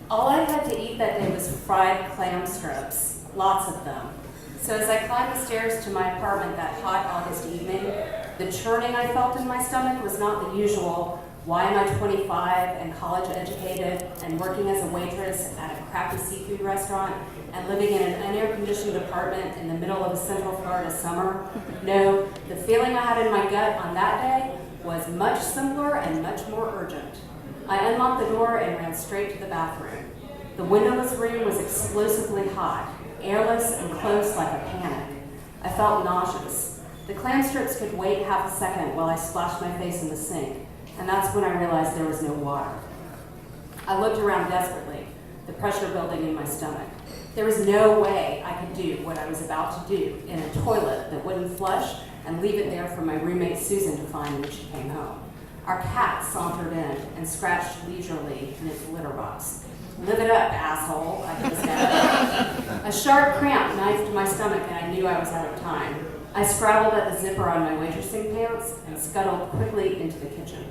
All I had to eat that day was fried clam strips, lots of them. So as I climbed the stairs to my apartment that hot August evening, the churning I felt in my stomach was not the usual, why am I 25 and college educated and working as a waitress at a crappy seafood restaurant and living in an unair-conditioned apartment in the middle of a Central Florida summer? No, the feeling I had in my gut on that day was much simpler and much more urgent. I unlocked the door and ran straight to the bathroom. The windowless room was explosively hot, airless and close like a panic. I felt nauseous. The clam strips could wait half a second while I splashed my face in the sink, and that's when I realized there was no water. I looked around desperately, the pressure building in my stomach. There was no way I could do what I was about to do in a toilet that wouldn't flush and leave it there for my roommate Susan to find when she came home. Our cat sauntered in and scratched leisurely in its litter box. Live it up, asshole, I hissed at him. A sharp cramp knifed my stomach and I knew I was out of time. I scrabbled at the zipper on my waitressing pants and scuttled quickly into the kitchen.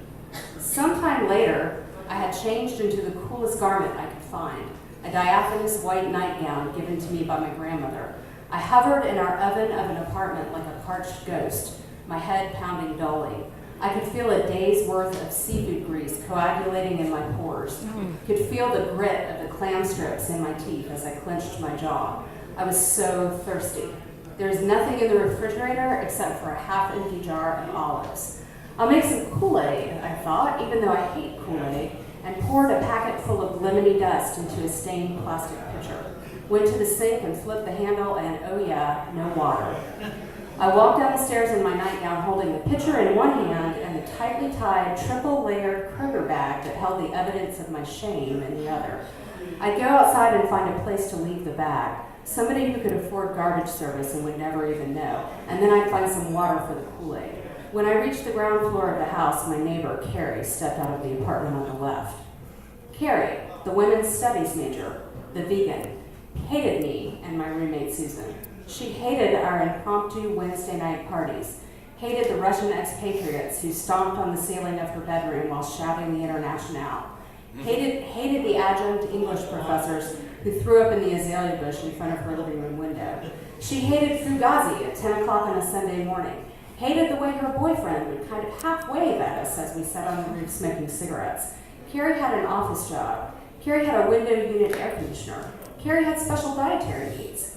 Sometime later, I had changed into the coolest garment I could find, a diaphanous white nightgown given to me by my grandmother. I hovered in our oven of an apartment like a parched ghost, my head pounding dully. I could feel a day's worth of seafood grease coagulating in my pores. Could feel the grit of the clam strips in my teeth as I clenched my jaw. I was so thirsty. There's nothing in the refrigerator except for a half-empty jar of olives. I'll make some Kool-Aid, I thought, even though I hate Kool-Aid, and poured a packet full of lemony dust into a stained plastic pitcher. Went to the sink and flipped the handle and, oh yeah, no water. I walked down the stairs in my nightgown holding the pitcher in one hand and the tightly tied triple-layered Kroger bag that held the evidence of my shame in the other. I'd go outside and find a place to leave the bag, somebody who could afford garbage service and would never even know, and then I'd find some water for the Kool-Aid. When I reached the ground floor of the house, my neighbor, Carrie, stepped out of the apartment on the left. Carrie, the women's studies major, the vegan, hated me and my roommate Susan. She hated our impromptu Wednesday night parties, hated the Russian expatriates who stomped on the ceiling of her bedroom while shouting the Internationale, hated the adjunct English professors who threw up in the azalea bush in front of her living room window. She hated Fugazi at 10 o'clock on a Sunday morning, hated the way her boyfriend would kind of half wave at us as we sat on the roof smoking cigarettes. Carrie had an office job. Carrie had a window unit air conditioner. Carrie had special dietary needs.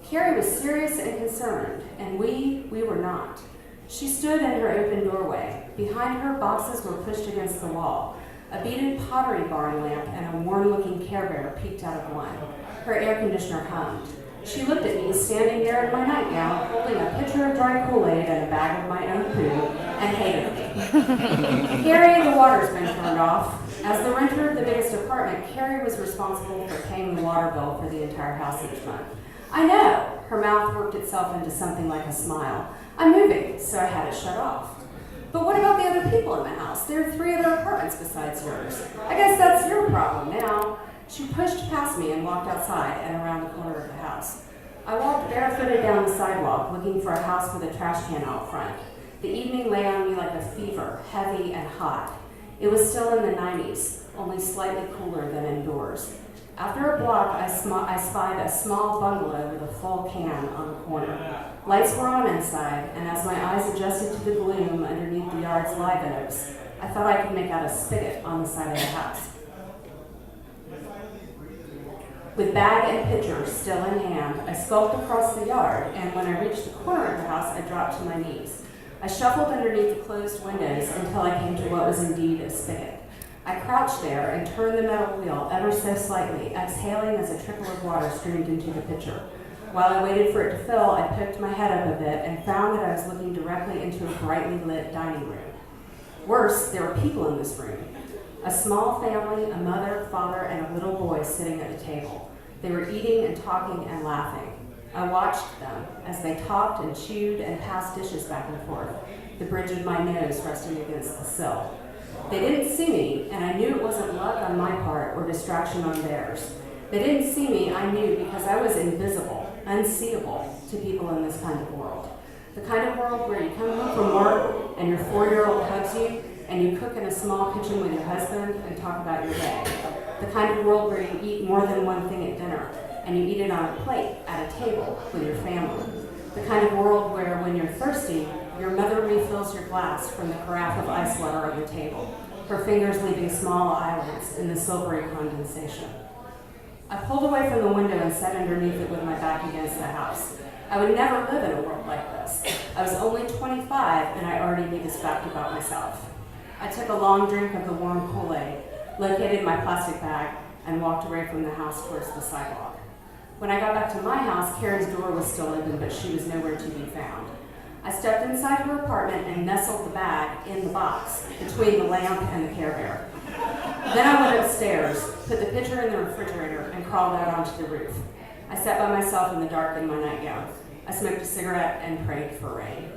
Carrie was serious and concerned, and we were not. She stood in her open doorway. Behind her, boxes were pushed against the wall. A beaded pottery barn lamp and a worn-looking Care Bear peeked out of one. Her air conditioner hummed. She looked at me, standing there in my nightgown, holding a pitcher of dry Kool-Aid and a bag of my own poo, and hated me. Carrie, the water's been turned off. As the renter of the biggest apartment, Carrie was responsible for paying the water bill for the entire house each month. I know, her mouth worked itself into something like a smile. I'm moving, so I had it shut off. But what about the other people in the house? There are 3 other apartments besides yours. I guess that's your problem now. She pushed past me and walked outside and around the corner of the house. I walked barefooted down the sidewalk, looking for a house with a trash can out front. The evening lay on me like a fever, heavy and hot. It was still in the 90s, only slightly cooler than indoors. After a block, I spied a small bungalow with a full can on the corner. Lights were on inside, and as my eyes adjusted to the gloom underneath the yard's live oaks, I thought I could make out a spigot on the side of the house. With bag and pitcher still in hand, I skulked across the yard, and when I reached the corner of the house, I dropped to my knees. I shuffled underneath the closed windows until I came to what was indeed a spigot. I crouched there and turned the metal wheel ever so slightly, exhaling as a trickle of water streamed into the pitcher. While I waited for it to fill, I poked my head up a bit and found that I was looking directly into a brightly lit dining room. Worse, there were people in this room. A small family, a mother, father, and a little boy sitting at the table. They were eating and talking and laughing. I watched them as they talked and chewed and passed dishes back and forth, the bridge of my nose resting against the sill. They didn't see me, and I knew it wasn't luck on my part or distraction on theirs. They didn't see me, I knew, because I was invisible, unseeable to people in this kind of world. The kind of world where you come home from work and your 4-year-old hugs you, and you cook in a small kitchen with your husband and talk about your day. The kind of world where you eat more than one thing at dinner, and you eat it on a plate at a table with your family. The kind of world where, when you're thirsty, your mother refills your glass from the carafe of ice water on the table, her fingers leaving small islands in the silvery condensation. I pulled away from the window and sat underneath it with my back against the house. I would never live in a world like this. I was only 25 and I already knew this fact about myself. I took a long drink of the warm Kool-Aid, located my plastic bag, and walked away from the house towards the sidewalk. When I got back to my house, Karen's door was still open, but she was nowhere to be found. I stepped inside her apartment and nestled the bag in the box between the lamp and the Care Bear. Then I went upstairs, put the pitcher in the refrigerator, and crawled out onto the roof. I sat by myself in the dark in my nightgown. I smoked a cigarette and prayed for rain.